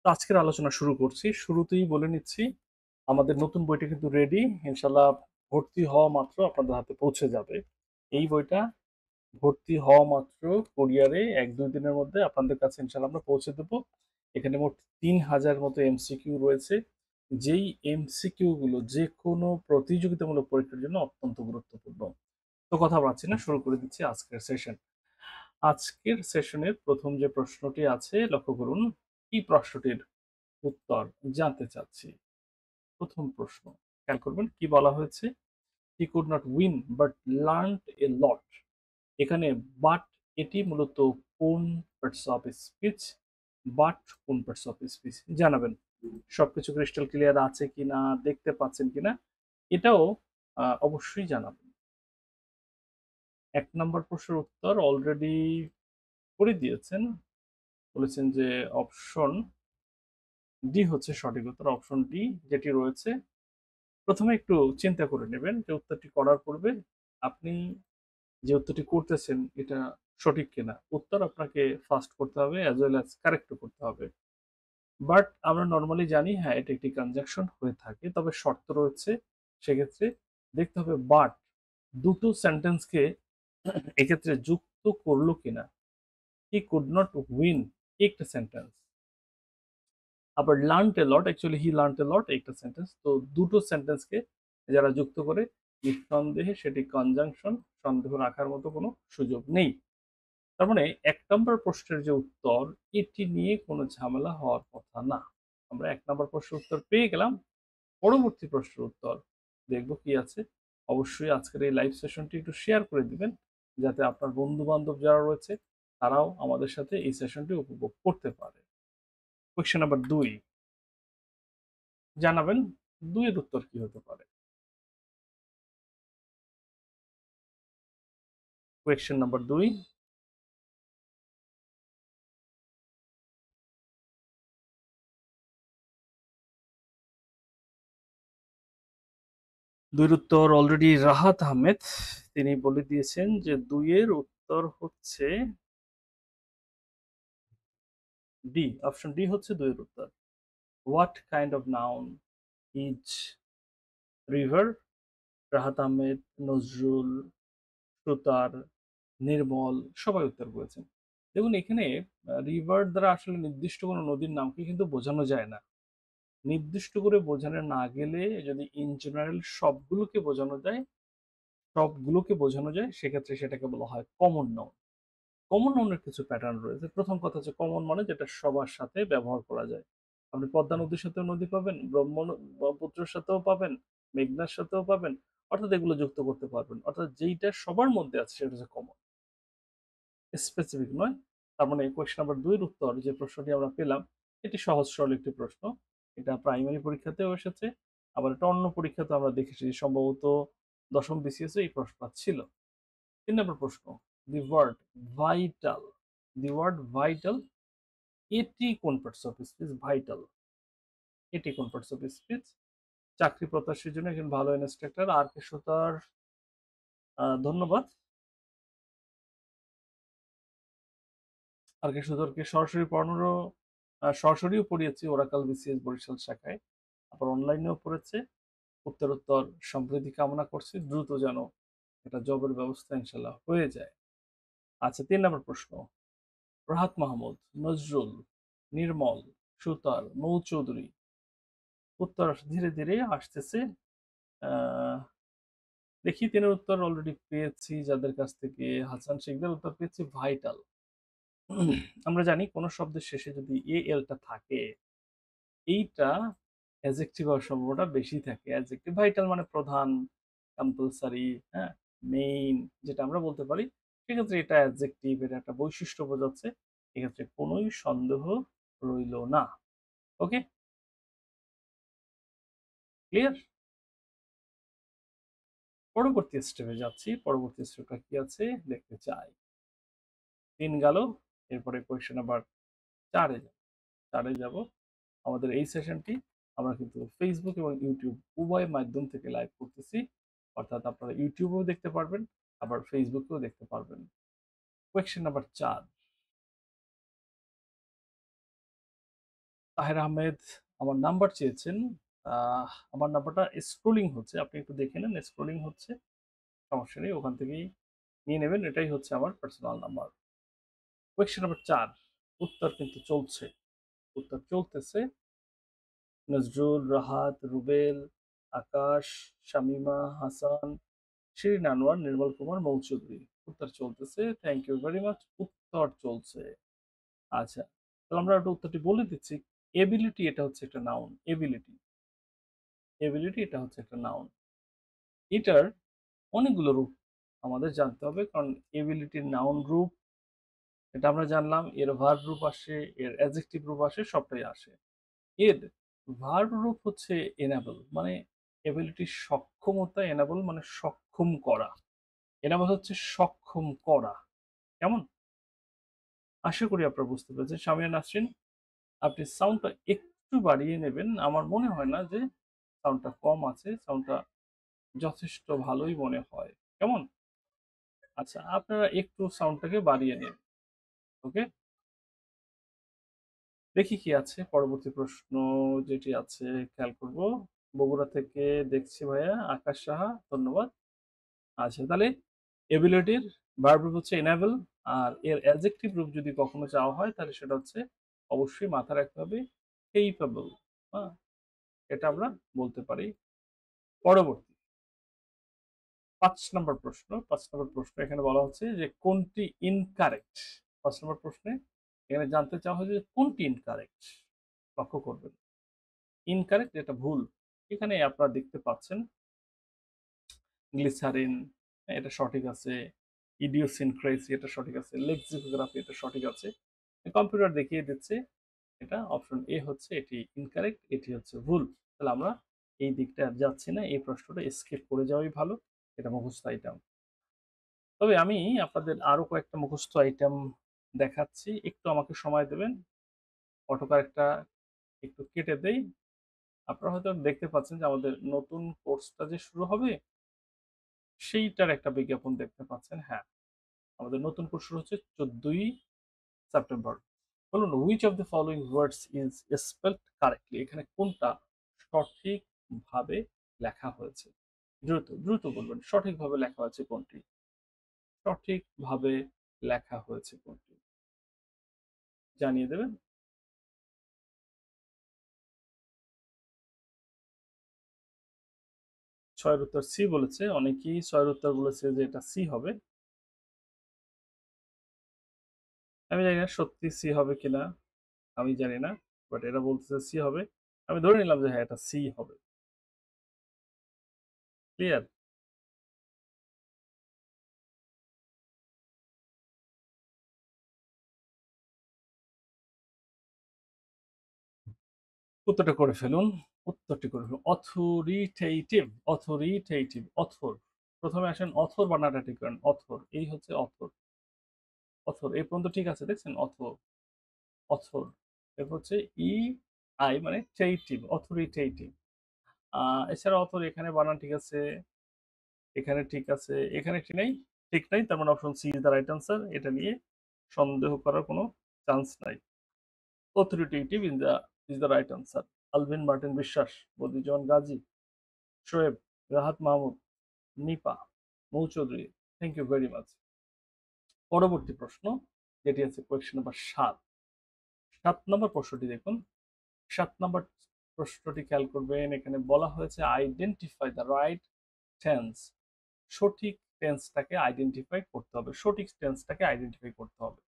তো আজকের আলোচনা শুরু করছি। শুরুতেই বলে নিচ্ছি, আমাদের নতুন বইটা কিন্তু রেডি। ইনশাল্লাহ ভর্তি হওয়া মাত্র আপনাদের হাতে পৌঁছে যাবে। এই বইটা ভর্তি হওয়া মাত্র কুরিয়ারে ১-২ দিনের মধ্যে আপনাদের কাছে ইনশাল্লাহ আমরা পৌঁছে দেবো। এখানে মোট ৩,০০০ মতো এমসিকিউ রয়েছে। যেই এমসিকিউ গুলো যেকোনো প্রতিযোগিতামূলক পরীক্ষার জন্য অত্যন্ত গুরুত্বপূর্ণ। তো কথা বাড়াচ্ছি না, শুরু করে দিচ্ছি আজকের সেশন। আজকের সেশনের প্রথম যে প্রশ্নটি আছে লক্ষ্য করুন, কি প্রশ্নটির উত্তর জানতে চাচ্ছি। প্রথম প্রশ্ন খেয়াল করবেন কি বলা হয়েছে, he could not win but learned a lot. এখানে বাট এটি মূলত কোন পার্টস অফ স্পিচ, বাট কোন পার্টস অফ স্পিচ জানাবেন। সবকিছু ক্রিস্টাল ক্লিয়ার আছে কিনা, দেখতে পাচ্ছেন কিনা এটাও অবশ্যই জানাবেন। ১ নম্বর প্রশ্নের উত্তর অলরেডি করে দিয়েছেন, বলেছেন যে অপশন ডি হচ্ছে সঠিক উত্তর। অপশন ডি যেটি রয়েছে, প্রথমে একটু চিন্তা করে নেবেন যে উত্তরটি করার পূর্বে আপনি যে উত্তরটি করতেছেন এটা সঠিক কিনা। উত্তর আপনাকে ফার্স্ট করতে হবে অ্যাজ ওয়েল অ্যাজ কারেক্টও করতে হবে। বাট আমরা নর্মালি জানি হ্যাঁ এটা একটি কনজাংশন হয়ে থাকে, তবে শর্ত রয়েছে। সেক্ষেত্রে দেখতে হবে বাট দুটো সেন্টেন্সকে এক্ষেত্রে যুক্ত করলো কিনা। হি কুড নট উইন একটা সেন্টেন্স, আবার learned a lot, actually he learned a lot একটা সেন্টেন্স। তো দুটো সেন্টেন্সকে যারা যুক্ত করে নিঃসন্দেহে সেটি কনজাংশন, সন্দেহ রাখার মতো কোনো সুযোগ নেই। তার মানে ১ নম্বর প্রশ্নের যে উত্তর এটি নিয়ে কোনো ঝামেলা হওয়ার কথা না। আমরা ১ নম্বর প্রশ্নের উত্তর পেয়ে গেলাম। পরবর্তী প্রশ্নের উত্তর দেখব কি আছে। অবশ্যই আজকের এই লাইভ সেশনটি একটু শেয়ার করে দিবেন, যাতে আপনার বন্ধু বান্ধব যারা রয়েছে তারাও আমাদের সাথে এই সেশনটি উপভোগ করতে পারে। কোয়েশ্চেন নাম্বার ২ জানাবেন, ২ এর উত্তর কি হতে পারে। কোয়েশ্চেন নাম্বার ২, ২ এর উত্তর অলরেডি রাহাত আহমেদ তিনি বলে দিয়েছেন যে ২ এর উত্তর হচ্ছে ডি। অপশন ডি হচ্ছে ২ এর উত্তর। What kind of noun is river? Rahat Ahmed, Nazrul, সুতার, নির্মল সবাই উত্তর করেছেন। দেখুন এখানে রিভার দ্বারা আসলে নির্দিষ্ট কোনো নদীর নামকে কিন্তু বোঝানো যায় না। নির্দিষ্ট করে বোঝানো না গেলে যদি ইন জেনারেল সবগুলোকে বোঝানো যায় সেক্ষেত্রে সেটাকে বলা হয় কমন নাউন। কমন নাউনের কিছু প্যাটার্ন রয়েছে। প্রথম কথা হচ্ছে কমন মানে যেটা সবার সাথে ব্যবহার করা যায়। আপনি পদ্মা নদীর সাথেও নদী পাবেন, ব্রহ্মপুত্রের সাথেও পাবেন, মেঘনার সাথেও পাবেন। অর্থাৎ এগুলো যুক্ত করতে পারবেন। অর্থাৎ যেইটা সবার মধ্যে আছে সেটা হচ্ছে কমন, স্পেসিফিক নয়। তার মানে কোয়েশ্চেন নাম্বার ২ এর উত্তর যে প্রশ্নটি আমরা পেলাম এটি সহজ সরল একটি প্রশ্ন। এটা প্রাইমারি পরীক্ষাতেও এসেছে। আবার এটা অন্য পরীক্ষাতেও আমরা দেখেছি যে সম্ভবত ১০ম বিসিএস এ এই প্রশ্নটা ছিল। ৩ নম্বর প্রশ্ন, the word vital, the word vital এটি কোন পার্টস অফ স্পিচ? ভাইটাল এটি কোন পার্টস অফ স্পিচ? চাকরি প্রত্যাশীর জন্য একজন ভালো ইন্সট্রাক্টর আর কে সুতার, ধন্যবাদ। আর কে সুতারকে সরাসরি পড়ানোরও সরাসরিও পড়িয়েছি ওরাকাল বিসিএস বরিশাল শাখায়, আবার অনলাইনেও পড়েছে। উত্তরোত্তর সমৃদ্ধি কামনা করছি, দ্রুত যেন একটা জবের ব্যবস্থা ইনশাল্লাহ হয়ে যায়। আচ্ছা ৩ নম্বর প্রশ্ন, রাহাত মাহমুদ, নজরুল, নির্মল, সুতার, মৌচৌধুরী। উত্তর ধীরে ধীরে আসতেছে। আহ, দেখি ৩ এর উত্তর অলরেডি পেয়েছি যাদের কাছ থেকে। হাসান শেখদের উত্তর পেয়েছি ভাইটাল। আমরা জানি কোন শব্দের শেষে যদি এ এলটা থাকে এইটা অ্যাডজেক্টিভ হওয়ার সম্ভাবনাটা বেশি থাকে। অ্যাডজেক্টিভ ভাইটাল মানে প্রধান, কম্পালসারি, হ্যাঁ, মেইন যেটা আমরা বলতে পারি। সেক্ষেত্রে এটা অ্যাডজেক্টিভ, এটা একটা বৈশিষ্ট্য বোঝাচ্ছে। এক্ষেত্রে কোনোই সন্দেহ রইল না। ওকে, ক্লিয়ার? পরবর্তী স্টেপে যাচ্ছি। পরবর্তী স্টেপটা কি আছে দেখতে চাই। ৩ গেল, এরপরে কোয়েশ্চেন নাম্বার ৪ এ যাব। ৪ এ যাব। আমাদের এই সেশনটি আমরা কিন্তু ফেসবুক এবং ইউটিউব উভয় মাধ্যম থেকে লাইভ করতেছি। অর্থাৎ আপনারা ইউটিউবেও দেখতে পারবেন, আবার ফেসবুকেও দেখতে পারবেন। কোয়েশ্চেন নাম্বার ৪, তাহের আহমেদ আমার নাম্বার চেয়েছেন। আমার নাম্বারটা স্ক্রোলিং হচ্ছে, আপনি একটু দেখে নেন, স্ক্রোলিং হচ্ছে, সমস্যা নেই, ওখান থেকেই নিয়ে নেবেন। এটাই হচ্ছে আমার পার্সোনাল নাম্বার। কোয়েশ্চেন নাম্বার 4, উত্তর কিন্তু চলছে, উত্তর চলতেছে। নজরুল, রাহাত, রুবেল, আকাশ, শামিমা, হাসান, শিরিন আনোয়ার, নির্মল কুমার, মৌচৌধুরী। উত্তর চলতেছে, থ্যাংক ইউ ভেরি মাচ, উত্তর চলছে। আচ্ছা, তাহলে আমরা একটু উত্তরটি বলে দিচ্ছি। এবিলিটি এটা হচ্ছে একটা নাউন, এবিলিটি, এবিলিটি এটা হচ্ছে একটা নাউন। এটার অনেকগুলো রূপ আমাদের জানতে হবে, কারণ এবিলিটির নাউন রূপ এটা আমরা জানলাম, এর ভার্ব রূপ আসে, এর অ্যাডজেক্টিভ রূপ আসে, সবটাই আসে। এর ভার্ব রূপ হচ্ছে এনেবল, মানে এবিলিটির সক্ষমতা, এনেবল মানে সক্ষম করা, এনেবল হচ্ছে সক্ষম করা। কেমন? আশা করি আপনারা বুঝতে পেরেছেন। সামিয়া নাসরিন, আপনি সাউন্ডটা একটু বাড়িয়ে নেবেন, আমার মনে হয় না যে সাউন্ডটা কম আছে, সাউন্ডটা যথেষ্ট ভালোই মনে হয়। কেমন? আচ্ছা, আপনারা একটু সাউন্ডটাকে বাড়িয়ে নিন। ওকে, দেখি কি আছে পরবর্তী প্রশ্ন, যেটি আছে খেয়াল করব। বগুড়া থেকে দেখছি ভাইয়া আকাশ সাহা, ধন্যবাদ। আচ্ছা, তাহলে এবিলিটির ভার্ব রূপ হচ্ছে এনেবল, আর এর অ্যাডজেক্টিভ রূপ যদি কখনো চাওয়া হয় তাহলে সেটা হচ্ছে অবশ্যই মাথায় রাখতে হবে কেইপেবল। হ্যাঁ, এটা আমরা বলতে পারি। পরবর্তী 5 নম্বর প্রশ্ন, 5 নম্বর প্রশ্ন এখানে বলা হচ্ছে যে কোনটি ইনকারেক্ট। 5 নম্বর প্রশ্নে এখানে জানতে চাওয়া হয় যে কোনটি ইনকারেক্ট। লক্ষ্য করবেন, ইনকারেক্ট এটা ভুল। এখানে আপনারা দেখতে পাচ্ছেন গ্লিসারিন, এটা সঠিক আছে, ইডিওসিনক্রেসি এটা সঠিক আছে, লেক্সিকোগ্রাফি এটা সঠিক আছে। কম্পিউটার দেখিয়ে দিচ্ছে এটা অপশন এ হচ্ছে এটি ইনকারেক্ট, এটি হচ্ছে ভুল। তাহলে আমরা এই দিকটা আর যাচ্ছি না, এই প্রশ্নটা স্কিপ করে যাওয়াই ভালো, এটা মুখস্থ আইটেম। তবে আমি আপনাদের আরো কয়েকটা মুখস্থ আইটেম দেখাচ্ছি, একটু আমাকে সময় দেবেন, অটোকারেক্টটা একটু কেটে দেই। আপনারা হয়তো দেখতে পাচ্ছেন যে আমাদের নতুন কোর্সটা যে শুরু হবে সেইটার একটা বিজ্ঞাপন দেখতে পাচ্ছেন। হ্যাঁ, আমাদের নতুন কোর্স শুরু হচ্ছে 14ই সেপ্টেম্বর। বলুন, which of the following words is spelled correctly, এখানে কোনটা সঠিকভাবে লেখা হয়েছে? দ্রুত দ্রুত বলবেন, সঠিকভাবে লেখা হয়েছে কোনটি, সঠিকভাবে লেখা হয়েছে কোনটি, জানিয়ে দেবেন। ছয়ের উত্তর সি বলেছে, অনেকেই ছয়ের উত্তর বলেছে যে এটা সি হবে। আমি জানি না সত্যি সি হবে কিনা, আমি জানি না, বাট এরা বলতেছে সি হবে, আমি ধরে নিলাম যে হ্যাঁ এটা সি হবে। ক্লিয়ার? উত্তরটা করে ফেলুন, উত্তরটি করে ফেলুন। অথরিটেটিভ, অথরিটেটিভ, অথর, প্রথমে আসেন অথর বানানটা ঠিক করেন, অথর, এই হচ্ছে অথর, অথর এই পর্যন্ত ঠিক আছে, দেখছেন অথর, অথর, এরপর হচ্ছে ই আই মানে টেইটিভ, অথরিটেটিভ। এছাড়া অথর এখানে বানান ঠিক আছে, এখানে ঠিক আছে, এখানে ঠিক নাই, ঠিক নাই, তার মানে option C is the right answer, এটা নিয়ে সন্দেহ করার কোনো চান্স নাই। Authoritative is the right answer. Alvin Martin Biswas, Badiuzzaman Gazi, Shoaib, Rahat Mahmud, Nipa, Mou Chowdhury, thank you very much. পরবর্তী প্রশ্ন যেটি আছে কোয়েশ্চেন নাম্বার 7, 7 নম্বর প্রশ্নটি দেখুন। 7 নম্বর প্রশ্নটি খেয়াল করবেন, এখানে বলা হয়েছে আইডেন্টিফাই দ্য রাইট টেন্স, সঠিক টেন্সটাকে আইডেন্টিফাই করতে হবে, সঠিক টেন্সটাকে আইডেন্টিফাই করতে হবে।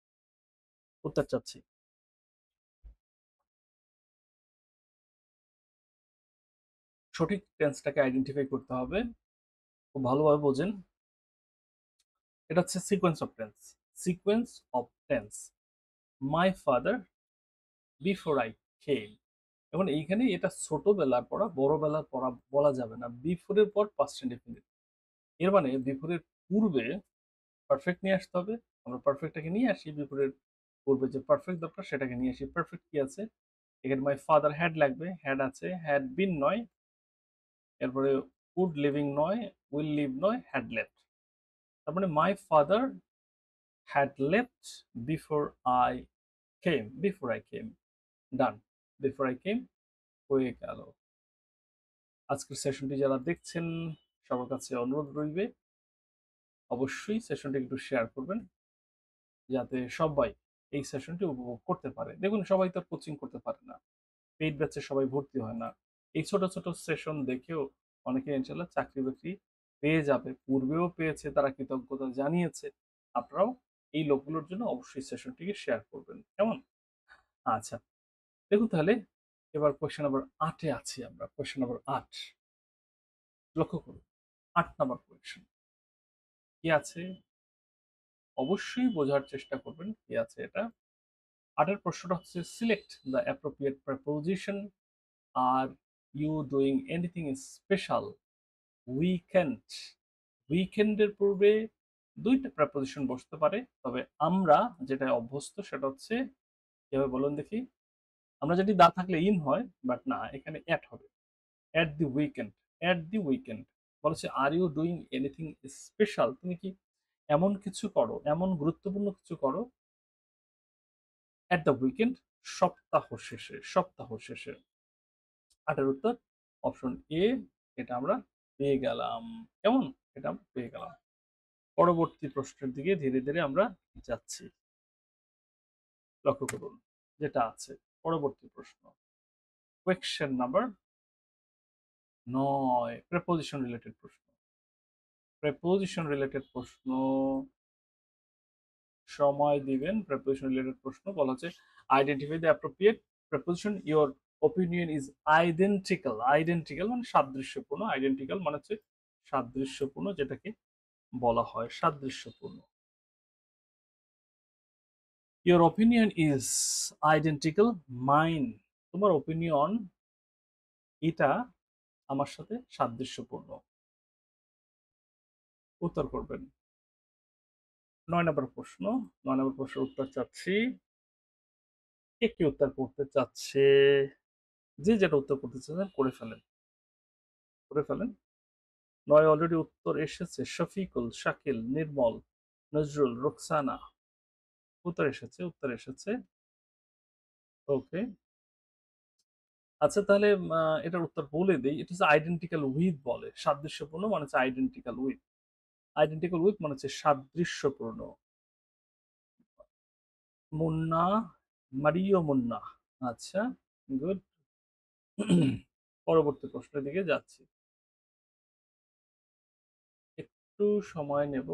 উত্তর চাচ্ছি। সঠিক টেন্সটাকে আইডেন্টিফাই করতে হবে, খুব ভালোভাবে বোঝেন। এটা হচ্ছে sequence of tense, sequence of tense. My father before I came, এখন এইখানে এটা ছোটবেলার পড়া বড় বেলার পড়া বলা যাবে না, বিফোরের পর পাস্ট ইনডেফিনিট, এর মানে বিফোরের পূর্বে পারফেক্ট নিয়ে আসতে হবে। আমরা পারফেক্টটাকে নিয়ে আসি, বিফোরের পূর্বে যে পারফেক্ট দরকার সেটাকে নিয়ে আসি। পারফেক্ট কি আছে এখানে? মাই ফাদার হ্যাড লাগবে, হ্যাড আছে, হ্যাড বিন নয়, এরপরে উড লিভিং নয়, উইল লিভ নয়, হ্যাড লেফট। তার মানে my father had left before I came, before I came, done. Before I came হয়ে গেল। আজকের সেশনটি যারা দেখছেন সবার কাছে অনুরোধ রইবে অবশ্যই সেশনটি একটু শেয়ার করবেন যাতে সবাই এই সেশনটি উপভোগ করতে পারে। দেখুন সবাই তো কোচিং করতে পারে না, পেইড ব্যাচে সবাই ভর্তি হয় না। এই ছোট ছোট সেশন দেখেও অনেকে ইনশাল্লাহ চাকরি বাকরি পেয়ে যাবে, পূর্বেও পেয়েছে, তারা কৃতজ্ঞতা জানিয়েছে। আপনারাও এই লোকগুলোর জন্য অবশ্যই সেশনটিকে শেয়ার করবেন, কেমন? আচ্ছা, দেখুন তাহলে এবার কোয়েশ্চেন নাম্বার ৮-এ আছি আমরা। কোয়েশ্চেন নাম্বার ৮ লক্ষ্য করুন। ৮ নাম্বার কোয়েশ্চেন কি আছে অবশ্যই বোঝার চেষ্টা করবেন কি আছে এটা। ৮ এর প্রশ্নটা হচ্ছে select the appropriate preposition. Are you doing anything special weekend. উইকেন্ডের পূর্বে দুইটা প্রিপোজিশন বসতে পারে, তবে আমরা যেটা অভ্যস্ত সেটা হচ্ছে কিভাবে বলুন দেখি। আমরা যদি দা থাকলে ইন হয়, বাট না, এখানে অ্যাট হবে। At the weekend, at the weekend বলেছে are you doing anything special, তুমি কি এমন কিছু করো, এমন গুরুত্বপূর্ণ কিছু করো অ্যাট দ্য উইকেন্ড, সপ্তাহ শেষে, সপ্তাহ শেষে। ৮ এর উত্তর অপশন এ, এটা আমরা পেয়ে গেলাম, কেমন? এটা আমরা পেয়ে গেলাম। পরবর্তী প্রশ্নের দিকে ধীরে ধীরে আমরা যাচ্ছি। লক্ষ্য করুন যেটা আছে পরবর্তী প্রশ্ন, কোয়েশ্চেন নাম্বার ৯, প্রেপোজিশন রিলেটেড প্রশ্ন। প্রেপোজিশন রিলেটেড প্রশ্ন, সময় দিবেন। প্রেপোজিশন রিলেটেড প্রশ্ন বলা হচ্ছে identify the appropriate preposition your opinion is identical. Identical মানে সাদৃশ্যপূর্ণ, আইডেন্টিক্যাল মানে হচ্ছে সাদৃশ্যপূর্ণ, যেটাকে বলা হয় সাদৃশ্যপূর্ণ। Your opinion is identical mine, তোমার ওপিনিয়ন এটা আমার সাথে সাদৃশ্যপূর্ণ। উত্তর করবেন। ৯ নম্বর প্রশ্ন, ৯ নম্বর প্রশ্নের উত্তর চাচ্ছি। কে কি উত্তর করতে চাচ্ছে? যে যেটা উত্তর করতে চাচ্ছেন করে ফেলেন, করে ফেলেন। ৯ অলরেডি উত্তর এসেছে। শফিকুল, শাকিল, নির্মল, নজরুল, রোকসানা উত্তর এসেছে, উত্তর এসেছে। ওকে, আচ্ছা তাহলে এটার উত্তর বলে দেই। এটা হচ্ছে আইডেন্টিক্যাল উইথ বলে, সাদৃশ্যপূর্ণ মানে হচ্ছে আইডেন্টিক্যাল উইথ। আইডেন্টিক্যাল উইথ মানে হচ্ছে সাদৃশ্যপূর্ণ। মুন্না, মারিও মুন্না। আচ্ছা, গুড। পরবর্তী প্রশ্নের দিকে যাচ্ছি, একটু সময় নেব।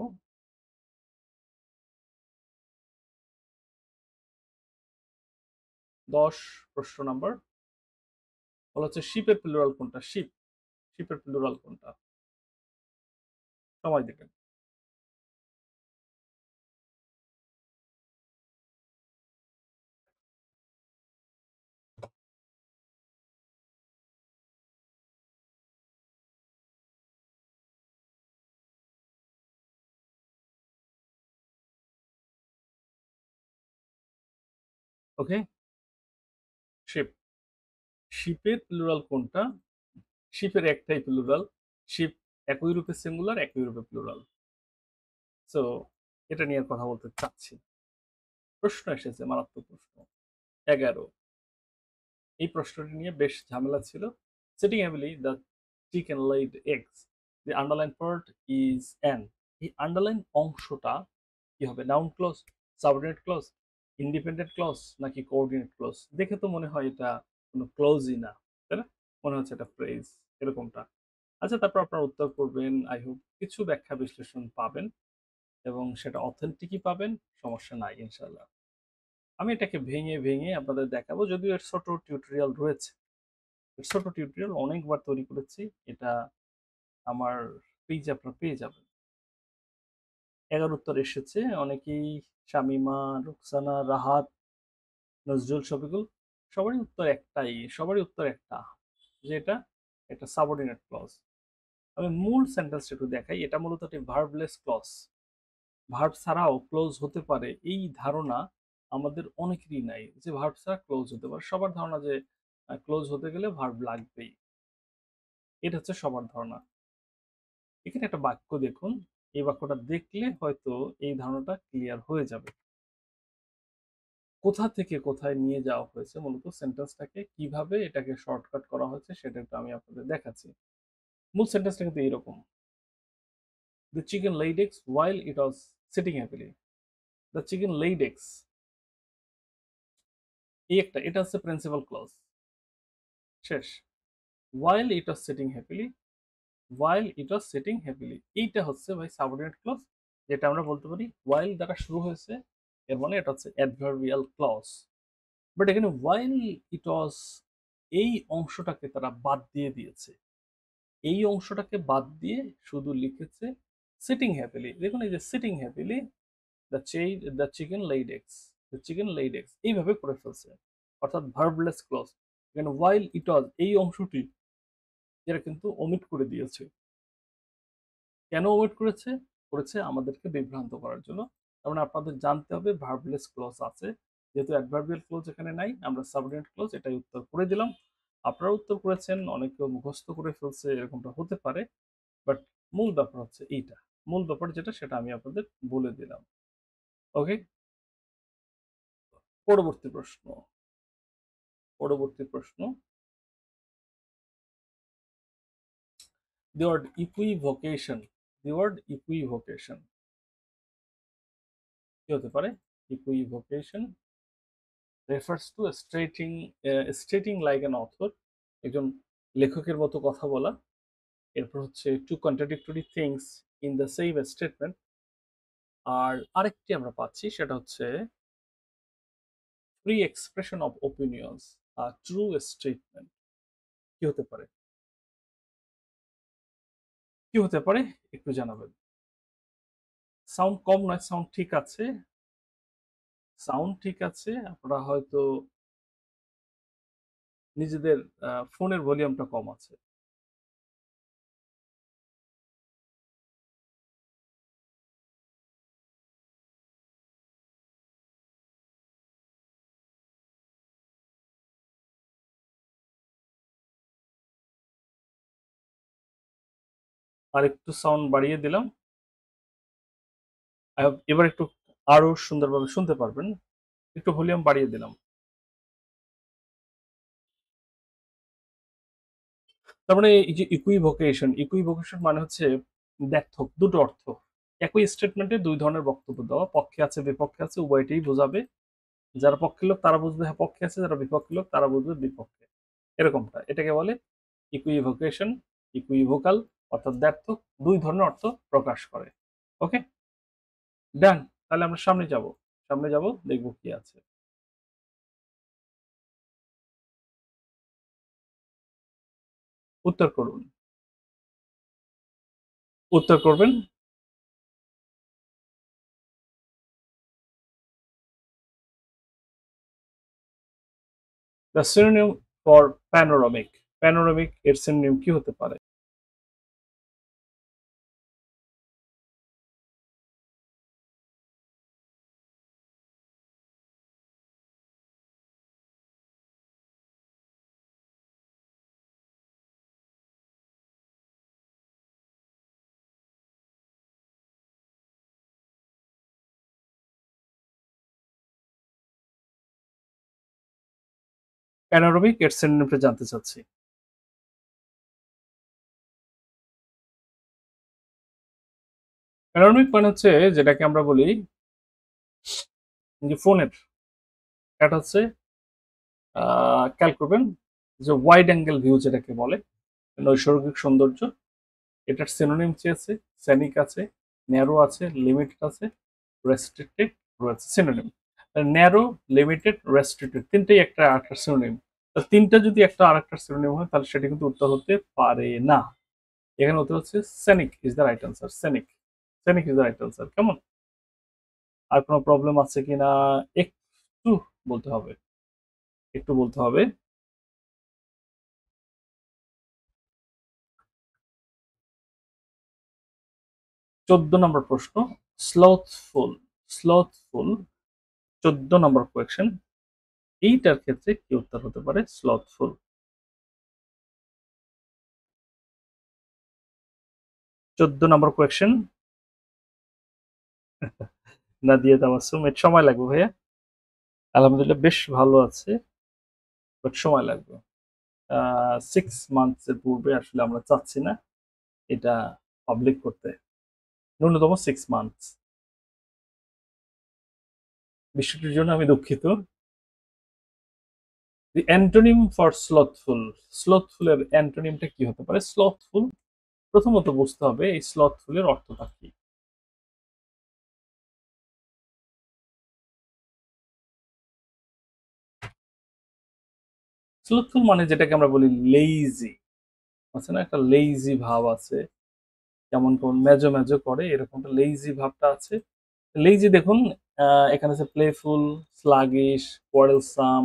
১০ প্রশ্ন নাম্বার বলা হচ্ছে শিপের প্লুরাল কোনটা? শিপ, শিপের প্লুরাল কোনটা? সময় দিবেন। ওকে, শিপ। শিপের প্লুরাল কোনটা? শিপের একটাই প্লুরাল, শিপ একই রূপে সিঙ্গুলার, একই রূপে প্লুরাল। সো এটা নিয়ে কথা বলতে চাচ্ছি। প্রশ্ন এসেছে, মারাত্মক প্রশ্ন। ১১, এই প্রশ্নটি নিয়ে বেশ ঝামেলা ছিল। Sitting heavily the chicken laid eggs, the underlined part is an, এই আন্ডারলাইন অংশটা কি হবে? Noun clause, subordinate clause, independent clause নাকি কোঅর্ডিনেট ক্লজ? দেখে তো মনে হয় এটা কোনো ক্লজই না, তাই না? মনে হচ্ছে এটা ফ্রেজ, এরকমটা। আচ্ছা, তারপর আপনারা উত্তর করবেন। আই হোপ কিছু ব্যাখ্যা বিশ্লেষণ পাবেন এবং সেটা অথেন্টিকই পাবেন, সমস্যা নাই ইনশাল্লাহ। আমি এটাকে ভেঙে ভেঙে আপনাদের দেখাবো, যদিও এর ছোট টিউটোরিয়াল রয়েছে। এর ছোট টিউটোরিয়াল অনেকবার তৈরি করেছি, এটা আমার পেজে আপনারা পেয়ে যাবেন। ১১ উত্তর এসেছে অনেকেই, শামিমা, রুকসানা, রাহাত, নজরুল, শফিকুল, সবারই উত্তর একটাই, সবারই উত্তর একটা, যে এটা একটা সাবঅর্ডিনেট ক্লজ। আমি মূল সেন্টেন্সটা একটু দেখাই। এটা মূলত একটি ভার্বলেস ক্লজ, ভার্ব ছাড়াও ক্লোজ হতে পারে এই ধারণা আমাদের অনেকেরই নাই, যে ভার্ব ছাড়া ক্লোজ হতে পারে। সবার ধারণা যে ক্লোজ হতে গেলে ভার্ব লাগবেই, এটা হচ্ছে সবার ধারণা। এখানে একটা বাক্য দেখুন, এই বাক্যটা দেখলে হয়তো এই ধারণাটা ক্লিয়ার হয়ে যাবে। কোথা থেকে কোথায় নিয়ে যাওয়া হয়েছে, মূলত সেন্টেন্সটাকে কিভাবে এটাকে শর্টকাট করা হয়েছে সেটা একটু আমি আপনাদের দেখাচ্ছি। মূল সেন্টেন্সটা কিন্তু এইরকম: the chicken laid eggs while it was sitting happily. The chicken laid eggs, এই একটা, এটা হচ্ছে প্রিন্সিপাল ক্লজ, শেষ। while it was sitting happily, while it was sitting happily, এইটা হচ্ছে ভাই সাবঅর্ডিনেট ক্লজ, যেটা আমরা বলতে পারি while দ্বারা শুরু হয়েছে, এর মানে এটা হচ্ছে অ্যাডভার্বিয়াল ক্লজ। বাট এখানে while it was, এই অংশটাকে তারা বাদ দিয়ে দিয়েছে, এই অংশটাকে বাদ দিয়ে শুধু লিখেছে সিটিং হ্যাপিলি। দেখুন এই যে sitting happily, the chicken laid eggs, the chicken laid eggs এইভাবে করে ফেলছে, অর্থাৎ ভার্বলেস ক্লজ। এখানে while it was এই অংশটি এরা কিন্তু ওমিট করে দিয়েছে। কেন ওমিট করেছে? করেছে আমাদেরকে বিভ্রান্ত করার জন্য। তার মানে আপনাদের জানতে হবে ভার্বলেস ক্লজ আছে, যেহেতু অ্যাডভার্বিয়াল ক্লজ এখানে নাই, আমরা সাবঅর্ডিনেট ক্লজ এটাই উত্তর করে দিলাম। আপনারা উত্তর করেছেন, অনেকেও মুখস্থ করে ফেলছে, এরকমটা হতে পারে। বাট মূল ব্যাপার হচ্ছে এইটা, মূল ব্যাপার যেটা সেটা আমি আপনাদের বলে দিলাম। ওকে, পরবর্তী প্রশ্ন, পরবর্তী প্রশ্ন, the word equivocation, the word equivocation কি হতে পারে? equivocation refers to stating like an author, একজন লেখকের মতো কথা বলা। এরপর হচ্ছে to contradictory things in the same statement. আর আরেকটি আমরা পাচ্ছি সেটা হচ্ছে free expression of opinions, true statement. কি হতে পারে? কি হতে পারে একটু জানাবেন। সাউন্ড কম নয়, সাউন্ড ঠিক আছে, সাউন্ড ঠিক আছে। আপনারা হয়তো নিজেদের ফোনের ভলিউমটা কম আছে। আর একটু সাউন্ড বাড়িয়ে দিলাম, এবার একটু আরো সুন্দরভাবে শুনতে পারবেন। একটু ভলিউম বাড়িয়ে দিলাম। তার মানে এই যে ইকুইভোকেশন, ইকুইভোকেশন মানে হচ্ছে দ্ব্যর্থক, দুটো অর্থ। একই স্টেটমেন্টে দুই ধরনের বক্তব্য দেওয়া, পক্ষে আছে বিপক্ষে আছে, উভয়টাই বোঝাবে। যারা পক্ষের লোক তারা বুঝবে হ্যাঁ পক্ষে আছে, যারা বিপক্ষের লোক তারা বুঝবে বিপক্ষে, এরকমটা। এটাকে বলে ইকুইভোকেশন, ইকুইভোকাল, অর্থাৎ দ্ব্যর্থক, দুই ধরনের অর্থ প্রকাশ করে। ওকে, ডান। তাহলে আমরা সামনে যাব, সামনে যাব, দেখব কি আছে। উত্তর করুন, উত্তর করবেন। The synonym for panoramic, panoramic এর সিনোনিম কি হতে পারে? প্যানোরামিক এর সিনোনিমটা জানতে চাচ্ছি। প্যানোরামিক মানে হচ্ছে যেটাকে আমরা বলি যে ফোনের, এটা হচ্ছে খেয়াল করবেন যে ওয়াইড অ্যাঙ্গেল ভিউ যেটাকে বলে, নৈসর্গিক সৌন্দর্য, এটার সিনোনিম চেয়েছে, সেনিক আছে, ন্যারো আছে, লিমিটেড আছে, রেস্ট্রিক্টেড রয়েছে সিনোনিম। ন্যারো, লিমিটেড, রেস্ট্রিক্টেড তিনটেই একটা আরেকটা সিনোনিম। তিনটা যদি একটা আরেকটা সিনোনিম হয় তাহলে সেটা কিন্তু উত্তর হতে পারে না। এখানে উত্তর হচ্ছে সেনিক is the right answer, সেনিক, সেনিক is the right answer. কেমন? আর কোনো প্রবলেম আছে কিনা একটু বলতে হবে, একটু বলতে হবে। 14 নম্বর প্রশ্ন, স্লথফুল, স্লথফুল 14 নম্বর কোয়েশ্চেন, এইটার ক্ষেত্রে কি উত্তর হতে পারে? স্লথফুল। 14 নম্বর কোয়েশ্চেন, না দিয়ে তাবাসসুম, এর সময় লাগবে ভাইয়া। আলহামদুলিল্লাহ বেশ ভালো আছে, বাট সময় লাগবে। 6 মান্থস এর পূর্বে আসলে আমরা চাচ্ছি না এটা পাবলিক করতে। ন্যূনতম 6 মান্থস। বিষয়টির জন্য আমি দুঃখিত। দি অ্যান্টোনিম ফর স্লথফুল। স্লথফুলের অ্যান্টোনিমটা কি হতে পারে? স্লথফুল প্রথমত বুঝতে হবে এই স্লথফুলের অর্থটা কি। স্লথফুল মানে যেটাকে আমরা বলি লেইজি, আছে না একটা লেইজি ভাব আছে, যেমন কোন মেজো মেজো করে এরকমটা লেইজি ভাবটা আছে। লেইজি দেখুন, এখানে আছে প্লেফুল, স্লাগিশ, কোয়ারেলসাম,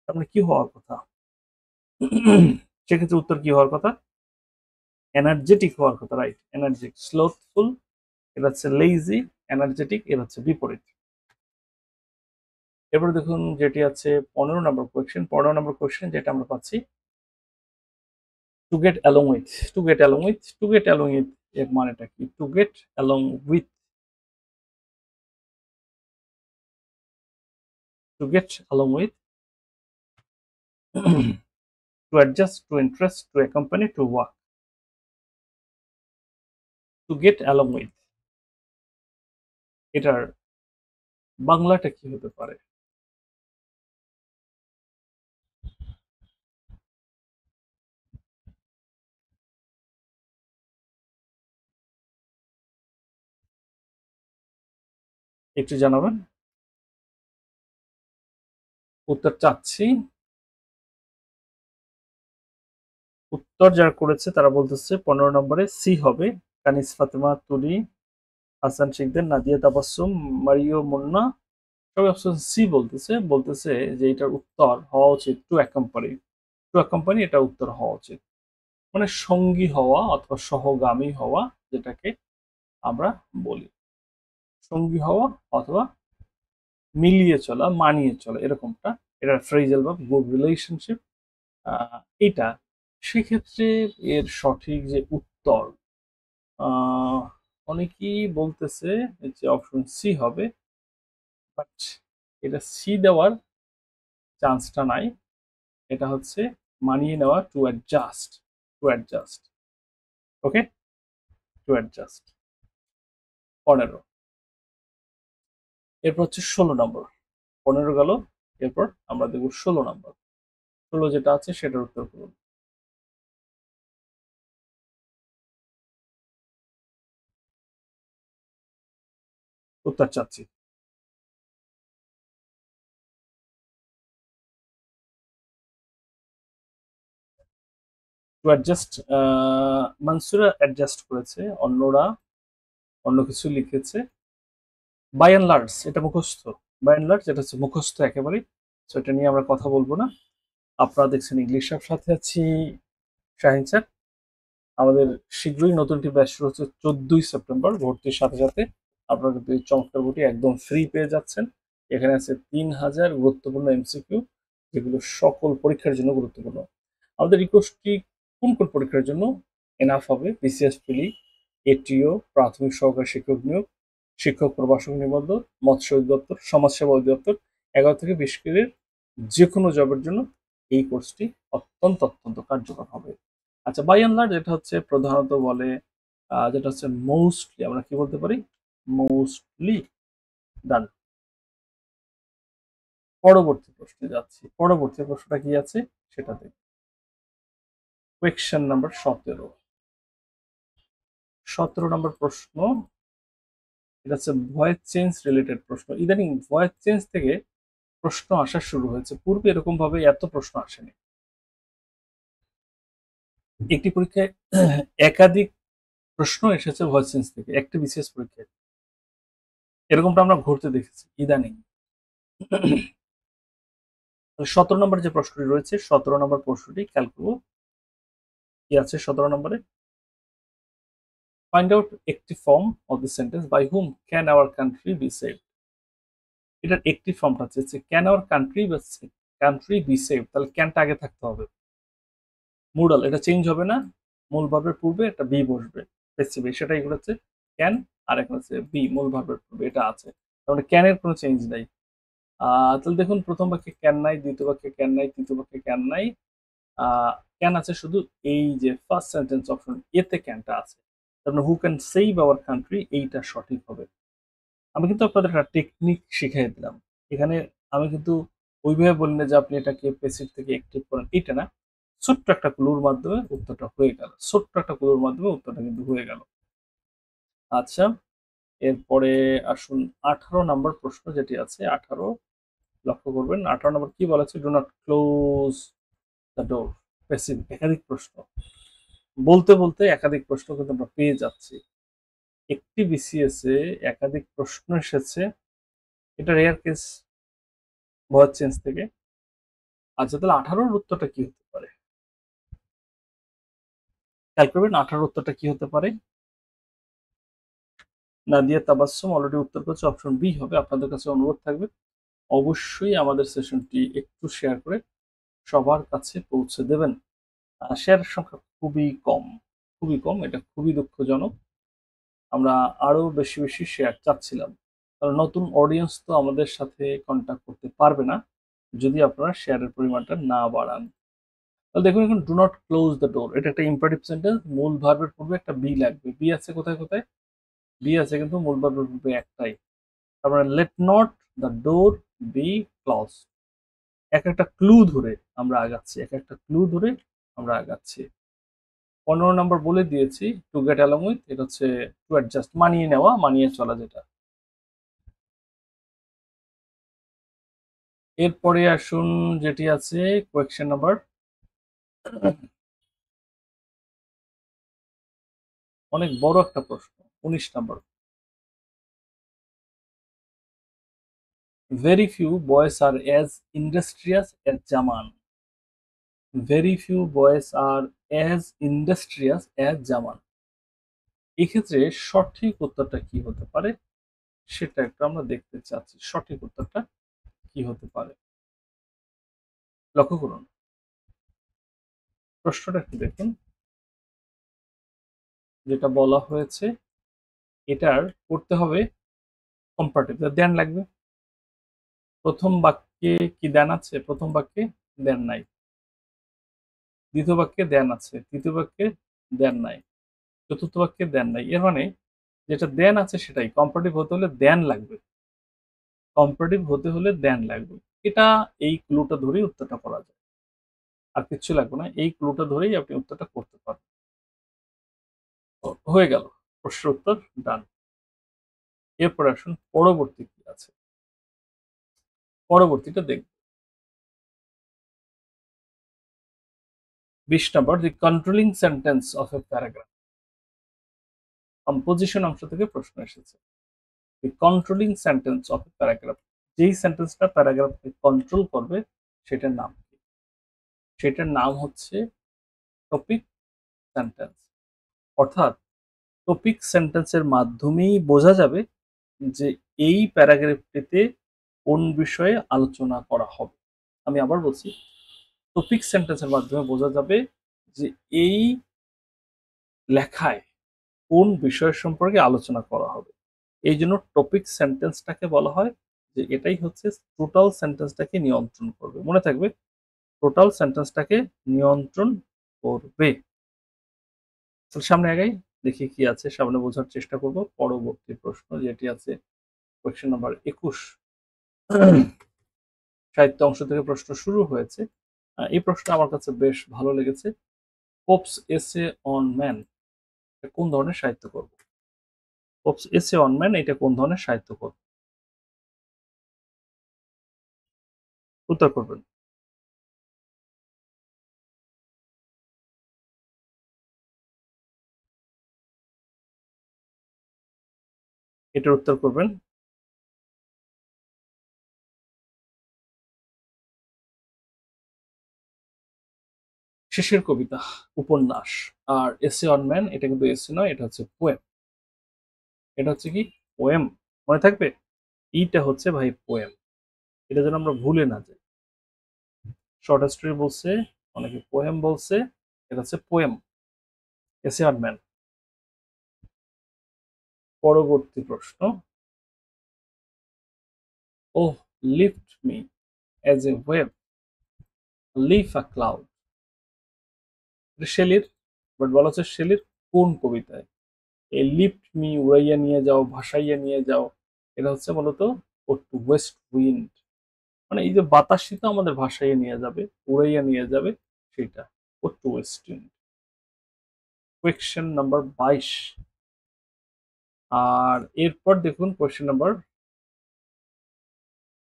তার মানে কি হওয়ার কথা? সেক্ষেত্রে উত্তর কি হওয়ার কথা? এনার্জেটিক হওয়ার কথা, রাইট? এনার্জেটিক। স্লোথফুল এটা হচ্ছে লেইজি, এনার্জেটিক এর হচ্ছে বিপরীত। এরপর দেখুন যেটি আছে 15 নম্বর কোয়েশ্চেন। 15 নম্বর কোয়েশ্চেন যেটা আমরা পাচ্ছি, to get along with. To get along with, to get along with এর মানেটা কি? To get along with, to get along with, to adjust, to interest, to accompany, to work. To get along with এটার বাংলাটা কি হতে পারে? একটু জানাবেন। উত্তর চাচ্ছি। উত্তর যারা করেছে তারা বলতেছে 15 নম্বরে সি হবে। কানিস ফাতেমা, তুলি, হাসান শিকদার, নাদিয়া তাবাসসুম, মারিও মুন্না, সবাই অপশন সি বলতেছে। বলতেছে যে এটার উত্তর হওয়া উচিত টু অ্যাকম্পানি। টু অ্যাকম্পানি এটা উত্তর হওয়া উচিত, মানে সঙ্গী হওয়া অথবা সহগামী হওয়া, যেটাকে আমরা বলি সঙ্গী হওয়া অথবা মিলিয়ে চলা, মানিয়ে চলা, এরকমটা এটা ফ্রেজাল ভার্ব, গুড রিলেশনশিপ এটা। সেক্ষেত্রে এর সঠিক যে উত্তর, আহ, অনেকেই বলতেছে যে অপশন সি হবে, বাট এটা সি দেওয়ার চান্সটা নাই। এটা হচ্ছে মানিয়ে নেওয়া, two adjust, to adjust. Okay, to adjust. 15। এরপর হচ্ছে 16 নম্বর। 15 গেল, এরপর আমরা দেখব 16 নম্বর। 16 যেটা আছে সেটার উত্তর করুন। উত্তর চাচ্ছি। টু অ্যাডজাস্ট, মানসুরা অ্যাডজাস্ট করেছে, অন্যরা অন্য কিছু লিখেছে। বাই অ্যান্ড লার্জ এটা মুখস্থ। বাই অ্যান্ড লার্জ এটা হচ্ছে মুখস্থ একেবারেই। সো এটা নিয়ে আমরা কথা বলবো না। আপনারা দেখছেন ইংলিশ সব, সাথে আছি শাহিন স্যার। আমাদের শীঘ্রই নতুন একটি ব্যাচ শুরু হচ্ছে 14ই সেপ্টেম্বর। ভর্তির সাথে সাথে আপনারা কিন্তু এই চমৎকার বইটি একদম ফ্রি পেয়ে যাচ্ছেন। এখানে আছে 3000 গুরুত্বপূর্ণ এমসিকিউ, যেগুলো সকল পরীক্ষার জন্য গুরুত্বপূর্ণ। আমাদের এই কোর্সটি কোন কোন পরীক্ষার জন্য এনাফ হবে? বিসিএস প্রিলি, এটিও, প্রাথমিক সহকারী শিক্ষক নিয়োগ, শিক্ষক প্রবাসক নিবন্ধন, মৎস্য অধিদপ্তর, সমাজসেবা অধিদপ্তর, 11 থেকে 20 গ্রেডের যে কোনো জবের জন্য এই কোর্সটি অত্যন্ত অত্যন্ত কার্যকর হবে। আচ্ছা, বাই অ্যান্ড লার্জ এটা হচ্ছে প্রধানত বলে, যেটা হচ্ছে মোস্টলি, আমরা কি বলতে পারি? মোস্টলি ডান। পরবর্তী প্রশ্নে যাচ্ছি। পরবর্তী প্রশ্নটা কি আছে সেটা দেখি। Question number 17। 17 নম্বর প্রশ্ন, এটা হচ্ছে ভয়েস চেঞ্জ রিলেটেড প্রশ্ন। ইদানিং ভয়েস চেঞ্জ থেকে প্রশ্ন আসা শুরু হয়েছে, পূর্বে এরকম ভাবে এত প্রশ্ন আসেনি। একটি পরীক্ষায় একাধিক প্রশ্ন এসেছে ভয়েস চেঞ্জ থেকে, একটি বিশেষ পরীক্ষায় এরকমটা আমরা ঘুরতে দেখেছি ইদানিং। 17 নম্বর যে প্রশ্নটি রয়েছে, 17 নম্বর প্রশ্নটি খেয়াল করবো কি আছে 17 নম্বরে। Find out active form of the sentence by whom can our country be saved. এটার একটি ফর্মটা হচ্ছে ক্যান আওয়ার কান্ট্রি বা কান্ট্রি বি সেভ, তাহলে ক্যানটা আগে থাকতে হবে। মুডাল এটা চেঞ্জ হবে না, মূল ভার্বের পূর্বে একটা বি বসবে স্পেসিফিক, সেটাই হচ্ছে ক্যান। আর একটা হচ্ছে বি মূল ভার্বের পূর্বে এটা আছে, তার মানে ক্যানের কোনো চেঞ্জ নাই। তাহলে দেখুন প্রথম বাক্যে ক্যান নাই, দ্বিতীয় বাক্যে ক্যান নাই, তৃতীয় বাক্যে ক্যান নাই, ক্যান আছে শুধু এই যে ফার্স্ট সেন্টেন্স অপশন এতে ক্যানটা আছে। তার মানে who can save our country, এইটা সঠিক হবে। আমি কিন্তু আপনাদের একটা টেকনিক শিখিয়ে দিলাম। এখানে আমি কিন্তু ওইভাবে বলি না যে আপনি এটাকে প্যাসিভ থেকে অ্যাক্টিভ করেন, এটা না। ছোট্ট একটা ক্লুর মাধ্যমে উত্তরটা হয়ে গেল, ছোট্ট একটা ক্লুর মাধ্যমে উত্তরটা কিন্তু হয়ে গেল। আচ্ছা, এরপরে আসুন 18 নম্বর প্রশ্ন যেটি আছে, 18 লক্ষ্য করবেন। 18 নম্বর কি বলা আছে? Do not close the door. Passive, একাধিক প্রশ্ন বলতে বলতে একাধিক প্রশ্ন কিন্তু আমরা পেয়ে যাচ্ছি। একটি বিসিএস এ একাধিক প্রশ্ন এসেছে, এটা রেয়ার কেস ভয়েস চেঞ্জ থেকে। আচ্ছা, তাহলে 18-র উত্তরটা কি হতে পারে? খেয়াল করবেন 18-র উত্তরটা কি হতে পারে। নাদিয়া তাবাসসুম অলরেডি উত্তর করেছে, অপশন বি হবে। আপনাদের কাছে অনুরোধ থাকবে অবশ্যই আমাদের সেশনটি একটু শেয়ার করে সবার কাছে পৌঁছে দেবেন। শেয়ারের সংখ্যা খুবই কম, খুবই কম, এটা খুবই দুঃখজনক। আমরা আরো বেশি বেশি শেয়ার চাচ্ছিলাম, কারণ নতুন অডিয়েন্স তো আমাদের সাথে কন্ট্যাক্ট করতে পারবে না যদি আপনারা শেয়ারের পরিমাণটা না বাড়ান। তাহলে দেখুন এখন do not close the door, এটা একটা ইম্পারেটিভ সেন্টেন্স। মূল ভার্বের পূর্বে একটা বি লাগবে। বি আছে কোথায় কোথায়? বি আছে কিন্তু মূল ভার্বের পূর্বে একটাই। তার মানে let not the door be close. এক একটা ক্লু ধরে আমরা আগাচ্ছি, এক একটা ক্লু ধরে আমরা আগাচ্ছি। 15 নম্বর বলে দিয়েছি, টু গেট অ্যালং উইথ, এটা হচ্ছে টু অ্যাডজাস্ট, মানিয়ে নেওয়া, মানিয়ে চলা যেটা। এরপরে আসুন যেটি আছে কোয়েকশন নাম্বার, অনেক বড় একটা প্রশ্ন, 19 নম্বর। ভেরি ফিউ বয়েজ আর অ্যাজ ইন্ডাস্ট্রিয়াস অ্যাজ জামান। ভেরি ফিউ বয়েজ আর অ্যাজ ইন্ডাস্ট্রিয়াস অ্যাজ জামান। এক্ষেত্রে সঠিক উত্তরটা কি হতে পারে সেটা একটু আমরা দেখতে চাচ্ছি। সঠিক উত্তরটা কি হতে পারে লক্ষ্য করুন, প্রশ্নটা একটু দেখুন। যেটা বলা হয়েছে এটার করতে হবে কম্পারেটিভ, দেন লাগবে। প্রথম বাক্যে কি দেন আছে? প্রথম বাক্যে দেন নাই। দ্বিতীয় বাক্যে দেন আছে, তৃতীয় বাক্যে দেন নাই, চতুর্থ বাক্যে দেন নাই। এর মানে যেটা দেন আছে সেটাই কম্পারেটিভ হতে হলে দেন লাগবে, কম্পারেটিভ হতে হলে দেন লাগবে। এটা এই ক্লুটা ধরেই উত্তরটা করা যায়, আর কিচ্ছু লাগবে না। এই ক্লুটা ধরেই আপনি উত্তরটা করতে পারবেন। হয়ে গেল, প্রশ্নের উত্তর ডান। এরপর আসুন পরবর্তী কি আছে, পরবর্তীটা দেখব। 20 নম্বর, the controlling sentence of a paragraph. Composition অংশ থেকে প্রশ্ন এসেছে। The controlling sentence of a paragraph, যেই সেন্টেন্সটা প্যারাগ্রাফকে কন্ট্রোল করবে সেটার নাম কি? সেটার নাম হচ্ছে টপিক সেন্টেন্স। অর্থাৎ টপিক সেন্টেন্সের মাধ্যমেই বোঝা যাবে যে এই প্যারাগ্রাফটিতে কোন বিষয়ে আলোচনা করা হবে। আমি আবার বলছি, টপিক সেন্টেন্সের মাধ্যমে বোঝা যাবে যে এই লেখায় কোন বিষয় সম্পর্কে আলোচনা করা হবে। এই জন্য টপিক সেন্টেন্সটাকে বলা হয় যে এটাই হচ্ছে টোটাল সেন্টেন্সটাকে নিয়ন্ত্রণ করবে। মনে থাকবে, টোটাল সেন্টেন্সটাকে নিয়ন্ত্রণ করবে। সামনে আগাই, দেখি কি আছে সামনে, বোঝার চেষ্টা করব। পরবর্তী প্রশ্ন যেটি আছে কোয়েশ্চেন নাম্বার 21, সাহিত্য অংশ থেকে প্রশ্ন শুরু হয়েছে। এই প্রশ্নটা আমার কাছে বেশ ভালো লেগেছে। পোপস এসে অন ম্যান কোন ধরনের সাহিত্যকর্ম? পোপস এসে অন ম্যান এটা কোন ধরনের সাহিত্যকর্ম? উত্তর করবেন। এটার উত্তর করবেন। শেষের কবিতা, উপন্যাস। আর এসে অন ম্যান এটা কিন্তু এসে নয়, এটা হচ্ছে পোয়েম। এটা হচ্ছে কি? পোয়েম। মনে থাকবে, এইটা হচ্ছে ভাই পোয়েম। এটা যেন আমরা ভুলে না যাই। শর্ট স্টোরি বলছে, অনেকে পোয়েম বলছে, এটা হচ্ছে পোয়েম, এসে অন ম্যান। পরবর্তী প্রশ্ন। Oh, lift me as a wave, leaf a cloud. শেলির, বাট বলা হচ্ছে শেলির কোন কবিতায়? এই লিফট মি, উড়াইয়া নিয়ে যাও, ভাসাইয়া নিয়ে যাও, এটা হচ্ছে মূলত ওয়েস্ট উইন্ড, মানে এই যে বাতাসই তো আমাদের ভাসাইয়া নিয়ে যাবে, উড়াইয়া নিয়ে যাবে, সেটা ওয়েস্ট উইন্ড। Question number 22। আর এরপর দেখুন কোয়েশ্চেন নাম্বার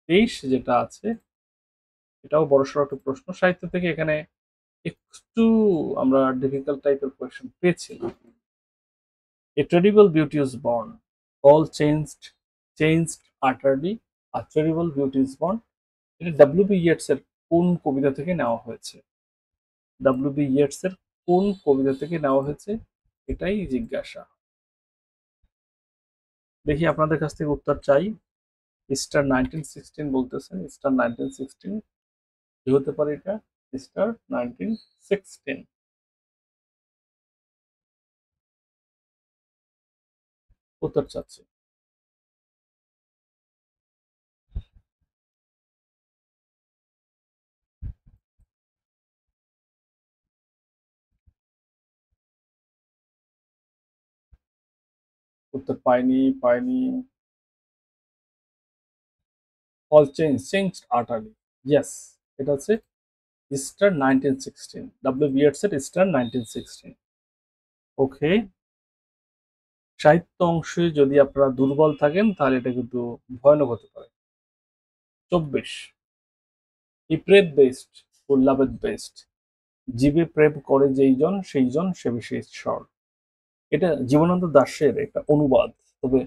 23 যেটা আছে, এটাও বড়সড় একটা প্রশ্ন সাহিত্য থেকে। এখানে একটু আমরা ডিফিকাল্ট টাইপের কোয়েশ্চেন পেয়েছিলাম। A terrible beauty is born, all changed utterly, a terrible beauty is born। এটা ডব্লিউ বি ইয়েটস এর কোন কবিতা থেকে নেওয়া হয়েছে? ডব্লিউ বি ইয়েটস এর কোন কবিতা থেকে নেওয়া হয়েছে, এটাই জিজ্ঞাসা। দেখি আপনাদের কাছ থেকে উত্তর চাই। স্টার 1916 বলতেছেন, স্টার 1916 কি হতে পারে এটা? স্টার 1916 উত্তর চাচ্ছি। উত্তর পাইনি। অল চেঞ্জড আর্টারলি, ইয়েস, এটা হচ্ছে স্টার 1916, ডব্লিউ বি ইয়েটস এর স্টার 1916। ওকে, সাহিত্য অংশে যদি আপনারা দুর্বল থাকেন তাহলে এটা কিন্তু ভয়ানক হতে পারে। 24, ইপ্রেত বেস্ট উল্লাবেদ বেস্ট, জীবে প্রেম করে যেই জন সেই জন সে বিশেষ ঈশ্বর। এটা জীবনানন্দ দাশের একটা অনুবাদ, তবে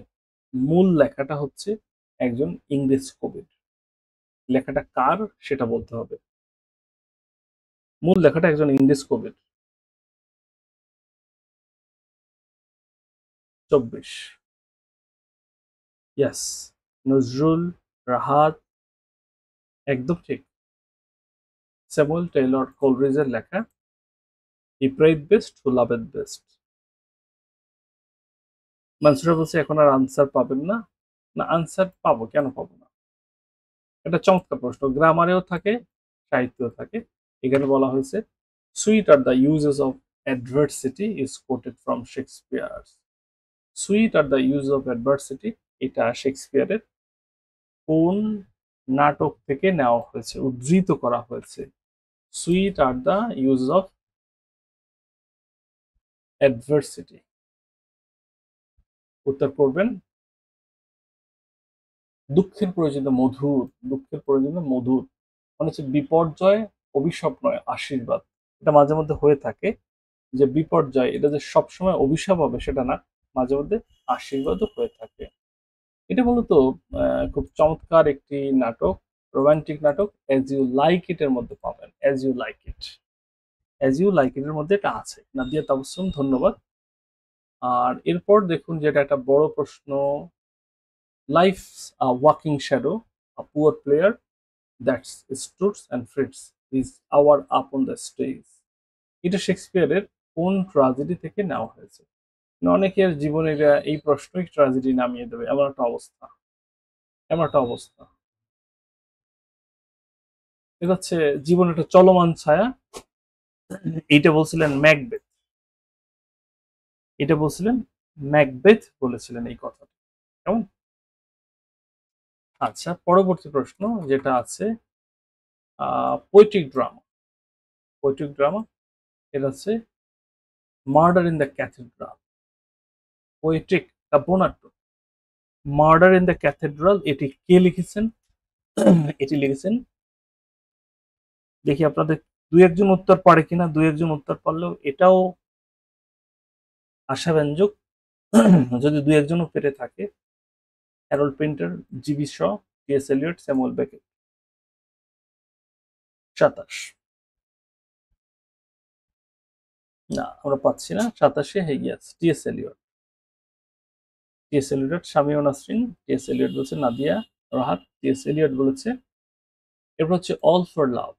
মূল লেখাটা হচ্ছে একজন ইংরেজ কবির। লেখাটা কার সেটা বলতে হবে। মূল লেখাটা একজন ইংরেজ কবির। 24, ইয়াস, নজরুল, রাহাত, একদম ঠিক। স্যামুয়েল টেইলর কোলরিজের লেখা হি প্রেইড বেস্ট হু লাভেদ বেস্ট। মানসুরা বলছে এখন আর আনসার পাবেন না। না, আনসার পাবো, কেন পাবো না? এটা চমৎকার প্রশ্ন, গ্রামারেও থাকে, সাহিত্যেও থাকে। এখানে বলা হয়েছে sweet are the uses of adversity is quoted from Shakespeare. Sweet are the use of adversity, এটা শেক্সপিয়ারের কোন নাটক থেকে নেওয়া হয়েছে, উদ্ধৃত করা হয়েছে? Sweet are the use of adversity, উত্তর করবেন দুঃখের প্রয়োজনে মধুর, দুঃখের প্রয়োজনে মধুর, মানে হচ্ছে বিপর্যয় অভিশাপ নয়, আশীর্বাদ। এটা মাঝে মধ্যে হয়ে থাকে যে বিপর্যয় এটা যে সবসময় অভিশাপ হবে সেটা না, মাঝে মধ্যে আশীর্বাদও হয়ে থাকে। এটা মূলত খুব চমৎকার একটি নাটক, রোমান্টিক নাটক, অ্যাজ ইউ লাইক ইট এর মধ্যে পাবেন। As you like it, as you like it এর মধ্যে এটা আছে। নাদিয়া তাবসসুম, ধন্যবাদ। আর এরপর দেখুন যেটা একটা বড় প্রশ্ন, life's a walking shadow, a poor player that's struts and frets is hour upon the stage. এটা শেক্সপিয়ারের কোন ট্রাজেডি থেকে নেওয়া হয়েছে? অনেকের জীবনে এই প্রশ্নই ট্রাজেডি নামিয়ে দেবে, এমন একটা অবস্থা, এমন একটা অবস্থা। এটা হচ্ছে জীবন একটা চলমান ছায়া। এইটা বলছিলেন ম্যাকবেথ, এটা বলছিলেন ম্যাকবেথ বলেছিলেন এই কথাটা, কেমন? আচ্ছা, পরবর্তী প্রশ্ন যেটা আছে পোয়েট্রিক ড্রামা, পোয়েট্রিক ড্রামা, এটা হচ্ছে murder in the cathedral. Poetic কাব্যনাট্য মার্ডার ইন দ্য ক্যাথেড্রাল, এটি কে লিখেছেন? এটি লিখেছেন, দেখি আপনাদের দুই একজন উত্তর পারে কিনা, দুই একজন উত্তর পারলেও এটাও আশাব্যঞ্জক। যদি দুই একজনও পেরে থাকে, Harold Pinter, GB Shaw, T S. Eliot, Samuel Beckett. 27, না আমরা পাচ্ছি না। 27 হেগিয়াস, T S. Eliot, T S. Eliot, Shamim Nasrin, T S. Eliot বলছে নাদিয়া রাহাত, টি.এস. এলিয়ট বলেছে। এরপর হচ্ছে all for love,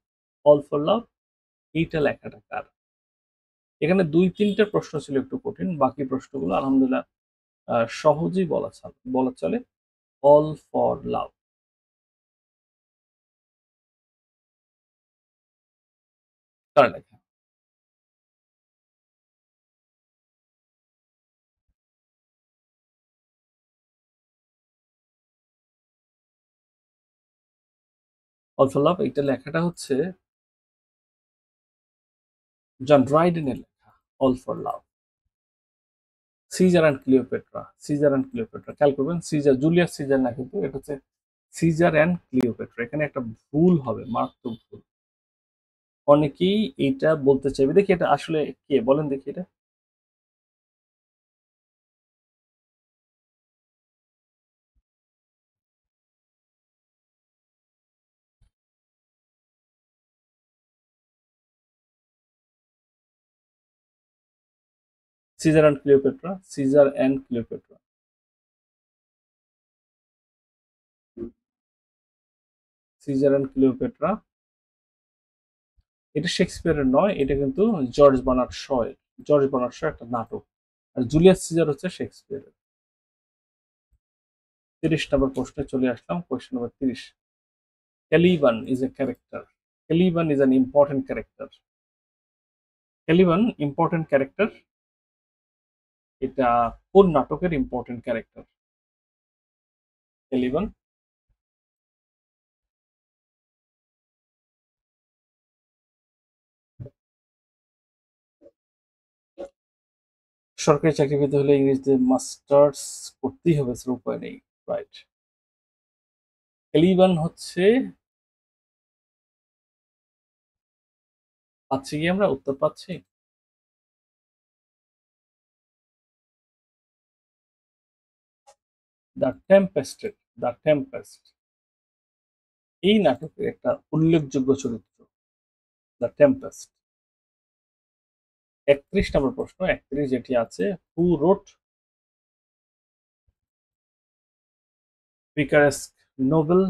all for love, এইটা লেখাটা কার? এখানে দুই তিনটা প্রশ্ন ছিল একটু কঠিন, বাকি প্রশ্নগুলো আলহামদুলিল্লাহ সহজেই বলা চলে। অল ফর লাভ, কার লেখা? অল ফর লাভ এটা লেখাটা হচ্ছে জন ড্রাইডেনের লেখা, all for love. Caesar and Cleopatra, Caesar and Cleopatra, খেয়াল করবেন সিজার, জুলিয়াস সিজার না, কিন্তু এটা হচ্ছে সিজার অ্যান্ড ক্লিওপেট্রা। এখানে একটা ভুল হবে, মারাত্মক ভুল। অনেকেই এইটা বলতে চাইবে, দেখি এটা আসলে কে বলেন দেখি এটা। Caesar and Cleopatra, Caesar and Cleopatra, Caesar and Cleopatra. এটা শেক্সপিয়ারের নয়, এটা কিন্তু জর্জ বার্নার্ড শয়ের, জর্জ বার্নার্ড শ একটা নাটক। আর জুলিয়াস সিজার হচ্ছে শেক্সপিয়ারের। 30 নম্বর প্রশ্নে চলে আসলাম, question number 30। Caliban is a character, Caliban is an important character. Caliban important character, এটা কোন নাটকের ইম্পর্টেন্ট ক্যারেক্টার? ক্যালিবান। সরকারি চাকরি পেতে হলে ইংরেজিতে মাস্টার্স করতেই হবে, স্যার উপায় নেই। রাইট। ক্যালিবান হচ্ছে, পাচ্ছি কি আমরা উত্তর পাচ্ছি? দ্য টেম্পেস্টেড, দ্য টেম্পেস্ট এই নাটকের একটা উল্লেখযোগ্য চরিত্র, দ্য টেম্পেস্ট। 31 নম্বর প্রশ্ন, 31 যেটি আছে, who wrote picaresque novel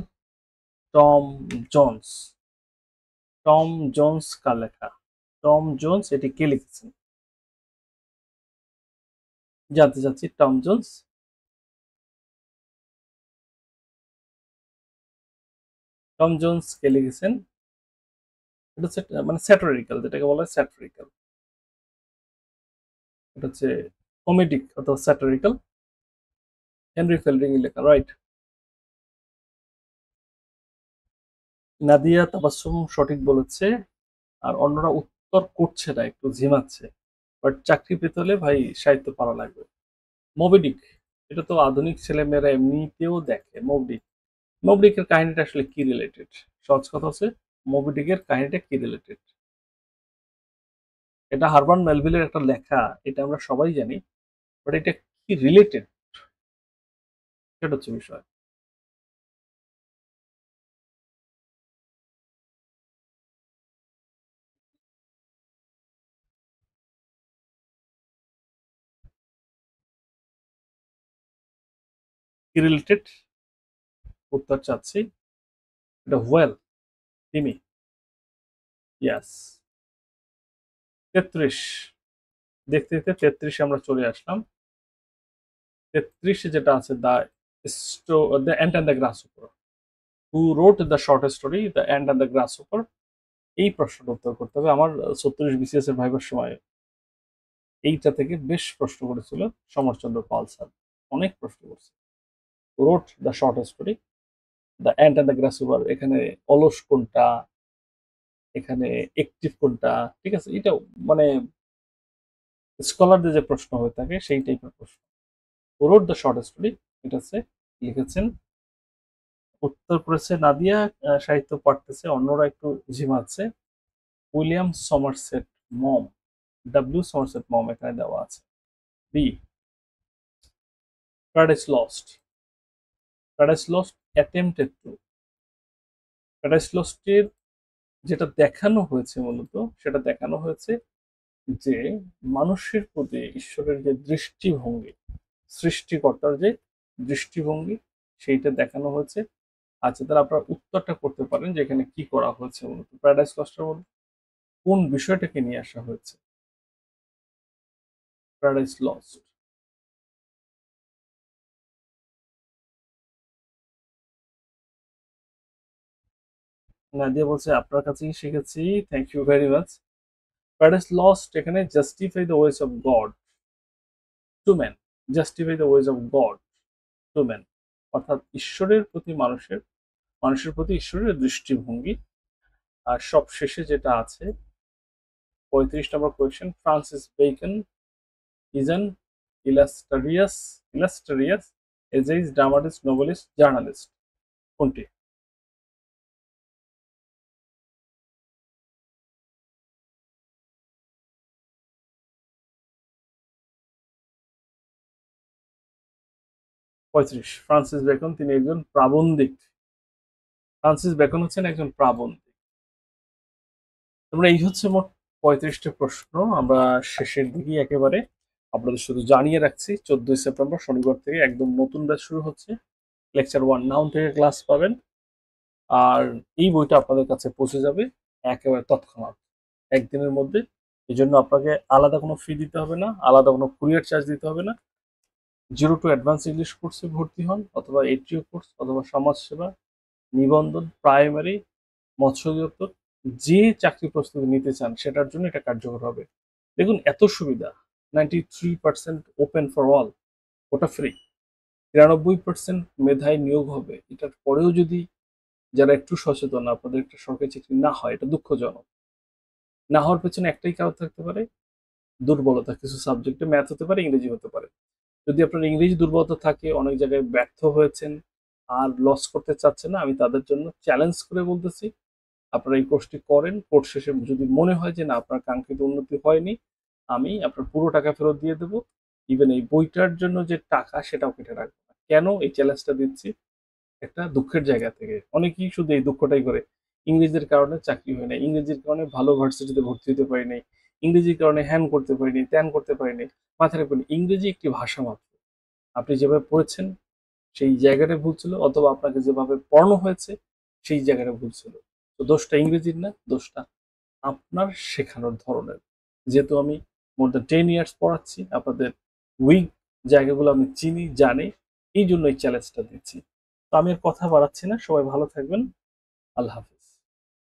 Tom Jones? Tom Jones কার লেখা? টম জোন্স এটি কে লিখেছেন? জানতে চাচ্ছি, টম জোন্স, টম জোন্স কে লিখেছেন? এটা হচ্ছে মানে স্যাটারিক্যাল, যেটাকে বলা হয় স্যাটারিক্যাল, এটা হচ্ছে কমেডিক অথবা স্যাটারিক্যাল। হেনরি ফিল্ডিং এর লেখা, রাইট। নাদিয়া তাবাসসুম সঠিক বলেছে, আর অন্যরা উত্তর করছে না, একটু ঝিমাচ্ছে। বাট চাকরি পেতে হলে ভাই সাহিত্য পড়া লাগবে। মোবিডিক, এটা তো আধুনিক ছেলেমেয়েরা এমনিতেও দেখে। মোবিডিক, মোবিডিকের কাহিনীটা আসলে কি রিলেটেড? সহজ কথা হচ্ছে, মোবিডিকের কাহিনীটা কি রিলেটেড? এটা হারবার্ট মেলভিলের একটা লেখা, এটা আমরা সবাই জানি, বাট এটা কি রিলেটেড, সেটা হচ্ছে বিষয়। কি রিলেটেড? উত্তর চাচ্ছি। এটা হোয়েল, তিমি। ইয়াস। 33, দেখতে দেখতে 33 আমরা চলে আসলাম। 33 যেটা আছে, the ant and the grasshopper, who wrote the short story the ant and the grasshopper? এই প্রশ্নটা উত্তর করতে হবে। আমার 36 বিসিএস এর ভাইবার সময় এইটা থেকে বেশ প্রশ্ন করেছিল সমরচন্দ্র পাল স্যার, অনেক প্রশ্ন করছে। রোট the short story the ant and the গ্রাস উপর, এখানে অলস কোনটা, এখানে একটিভ কোনটা, ঠিক আছে, এটা মানে স্কলারদের যে প্রশ্ন হয়ে থাকে সেই টাইপের প্রশ্ন। রোট দ্য শর্ট স্টোরি, এটা হচ্ছে লিখেছেন। উত্তর করেছে নাদিয়া, সাহিত্য পড়তেছে, অন্যরা একটু ঝিমাচ্ছে। William Somerset Maugham, W Somerset Maugham এখানে দেওয়া আছে। B, Paradise Lost, Paradise Lost attempted to, Paradise লস্টের যেটা দেখানো হয়েছে মূলত, সেটা দেখানো হয়েছে যে মানুষের প্রতি ঈশ্বরের যে দৃষ্টিভঙ্গি, সৃষ্টিকর্তার যে দৃষ্টিভঙ্গি, সেইটা দেখানো হয়েছে। আচ্ছা, তাহলে আপনারা উত্তরটা করতে পারেন যে এখানে কি করা হয়েছে মূলত প্যারাডাইস লস্টের মধ্যে কোন বিষয়টাকে নিয়ে আসা হয়েছে? Paradise lost. নাদিয়া বলছে আপনার কাছেই শিখেছি, thank you very much. Paradise Lost এখানে justify the ways of God to man, justify the ways of God to man, অর্থাৎ ঈশ্বরের প্রতি মানুষের প্রতি ঈশ্বরের দৃষ্টিভঙ্গি। আর সব শেষে যেটা আছে 35 নম্বর question, Francis Bacon is an illustrious essayist, dramatist, novelist, journalist, কোনটি? পঁয়ত্রিশ, ফ্রান্সিস বেকন, তিনি একজন প্রাবন্ধিক। ফ্রান্সিস বেকন হচ্ছেন একজন প্রাবন্ধিক। তোমরা এই হচ্ছে মোট 35টা প্রশ্ন। আমরা শেষের দিকে একেবারে আপনাদের শুধু জানিয়ে রাখছি 14ই সেপ্টেম্বর শনিবার থেকে একদম নতুন ব্যাচ শুরু হচ্ছে। লেকচার 1 নাউন থেকে ক্লাস পাবেন। আর এই বইটা আপনাদের কাছে পৌঁছে যাবে একেবারে তৎক্ষণাৎ একদিনের মধ্যে। এই জন্য আপনাকে আলাদা কোনো ফি দিতে হবে না, আলাদা কোনো কুরিয়ার চার্জ দিতে হবে না। 0 টু অ্যাডভান্স ইংলিশ কোর্সে ভর্তি হন, অথবা এটিও কোর্স, অথবা সমাজসেবা, নিবন্ধন, প্রাইমারি, মৎস্য অধিদপ্তর, যে চাকরি প্রস্তুতি নিতে চান সেটার জন্য এটা কার্যকর হবে। দেখুন এত সুবিধা, 93% ওপেন ফর অল, ওটা ফ্রি। 93% মেধায় নিয়োগ হবে, এটার পরেও যদি যারা একটু সচেতন আপনাদের একটা সরকারি চাকরি না হয়, এটা দুঃখজনক। না হওয়ার পেছনে একটাই কারণ থাকতে পারে, দুর্বলতা। কিছু সাবজেক্টে ম্যাথ হতে পারে, ইংরেজি হতে পারে। যদি আপনার ইংরেজি দুর্বলতা থাকে, অনেক জায়গায় ব্যর্থ হয়েছেন, আর লস করতে চাচ্ছেন না, আমি তাদের জন্য চ্যালেঞ্জ করে বলতেছি আপনারা এই কোর্সটি করেন। কোর্স শেষে যদি মনে হয় যে না আপনার কাঙ্ক্ষিত উন্নতি হয়নি, আমি আপনার পুরো টাকা ফেরত দিয়ে দেবো। ইভেন এই বইটার জন্য যে টাকা সেটাও কেটে রাখবো না। কেন এই চ্যালেঞ্জটা দিচ্ছি? একটা দুঃখের জায়গা থেকে। অনেকেই শুধু এই দুঃখটাই করে, ইংরেজির কারণে চাকরি হয় না, ইংরেজির কারণে ভালো ভার্সিটিতে ভর্তি হতে পারি নাই, ইংরেজির কারণে হ্যান করতে পারিনি, ত্যান করতে পারিনি। মাথায় রাখবেন ইংরেজি একটি ভাষা মাত্র। আপনি যেভাবে পড়েছেন সেই জায়গাটা ভুল ছিল, অথবা আপনাকে যেভাবে পড়ানো হয়েছে সেই জায়গাটা ভুল ছিল। তো দোষটা ইংরেজির না, দোষটা আপনার শেখানোর ধরনের। যেহেতু আমি মোর দ্যান 10 ইয়ার্স পড়াচ্ছি, আপনাদের উইক জায়গাগুলো আমি চিনি, জানি, এই জন্য এই চ্যালেঞ্জটা দিচ্ছি। তো আমি আর কথা বাড়াচ্ছি না, সবাই ভালো থাকবেন। আল্লাহ হাফেজ।